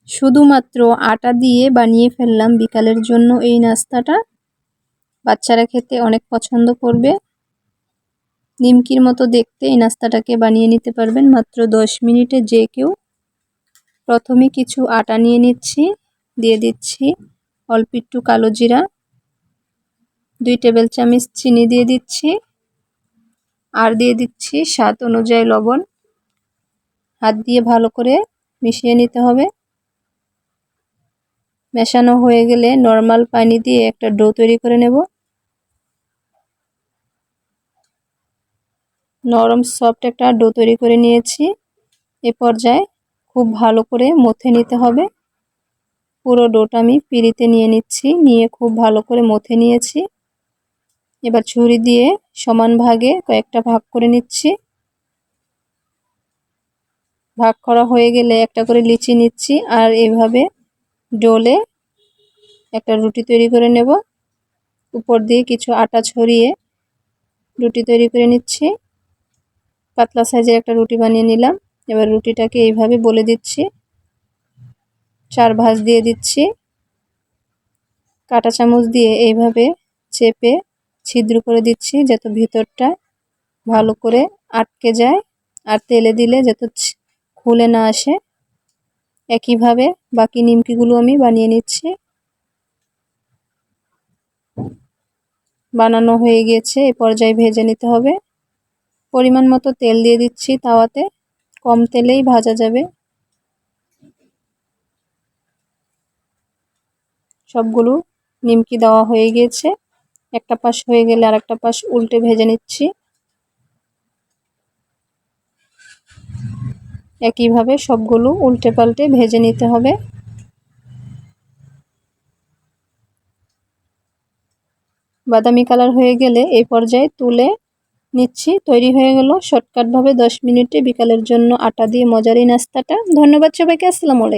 শুধুমাত্র আটা দিয়ে বানিয়ে ফেললাম বিকালের জন্য এই নাস্তাটা। বাচ্চারা খেতে অনেক পছন্দ করবে। নিমকির মতো দেখতে এই নাস্তাটাকে বানিয়ে নিতে পারবেন মাত্র 10 মিনিটে যে কেউ। প্রথমে কিছু আটা নিয়ে নিচ্ছি, দিয়ে দিচ্ছি অল্প একটু কালো জিরা, 2 টেবিল চামচ চিনি দিয়ে দিচ্ছি, আর দিয়ে দিচ্ছি স্বাদ অনুযায়ী লবণ। হাত দিয়ে ভালো করে মিশিয়ে নিতে হবে। মেশানো হয়ে গেলে নরমাল পানি দিয়ে একটা ডো তৈরি করে নেব। নরম সফট একটা ডো তৈরি করে নিয়েছি। এ পর্যায়ে খুব ভালো করে মথে নিতে হবে। পুরো ডোটা আমি পিঁড়িতে নিয়ে নিচ্ছি, নিয়ে খুব ভালো করে মথে নিয়েছি। এবার ছুরি দিয়ে সমান ভাগে কয়েকটা ভাগ করে নিচ্ছি। ভাগ করা হয়ে গেলে একটা করে লিচি নিচ্ছি, আর এইভাবে ডোলে একটা রুটি তৈরি করে নেব। উপর দিয়ে কিছু আটা ছড়িয়ে রুটি তৈরি করে নিচ্ছি। পাতলা সাইজের একটা রুটি বানিয়ে নিলাম। এবার রুটিটাকে এইভাবে বলে দিচ্ছি, 4 ভাঁজ দিয়ে দিচ্ছি। কাঁটা চামচ দিয়ে এইভাবে চেপে ছিদ্র করে দিচ্ছি যাতে ভিতরটা ভালো করে আটকে যায়, আর তেলে দিলে যাতে খুলে না আসে। একইভাবে বাকি নিমকিগুলো আমি বানিয়ে নিচ্ছি। বানানো হয়ে গেছে, এই পর্যায়ে ভেজে নিতে হবে। পরিমাণ মতো তেল দিয়ে দিচ্ছি তাওয়াতে, কম তেলেই ভাজা যাবে। সবগুলো নিমকি দেওয়া হয়ে গিয়েছে। একটা পাশ হয়ে গেলে আরেকটা পাশ উল্টে ভেজে নিচ্ছি। একইভাবে সবগুলো উল্টে পাল্টে ভেজে নিতে হবে। বাদামি কালার হয়ে গেলে এই পর্যায়ে তুলে নিচ্ছি। তৈরি হয়ে গেল শর্টকাটভাবে 10 মিনিটে বিকালের জন্য আটা দিয়ে মজার এই নাস্তাটা। ধন্যবাদ সবাইকে। আসসালামু আলাইকুম।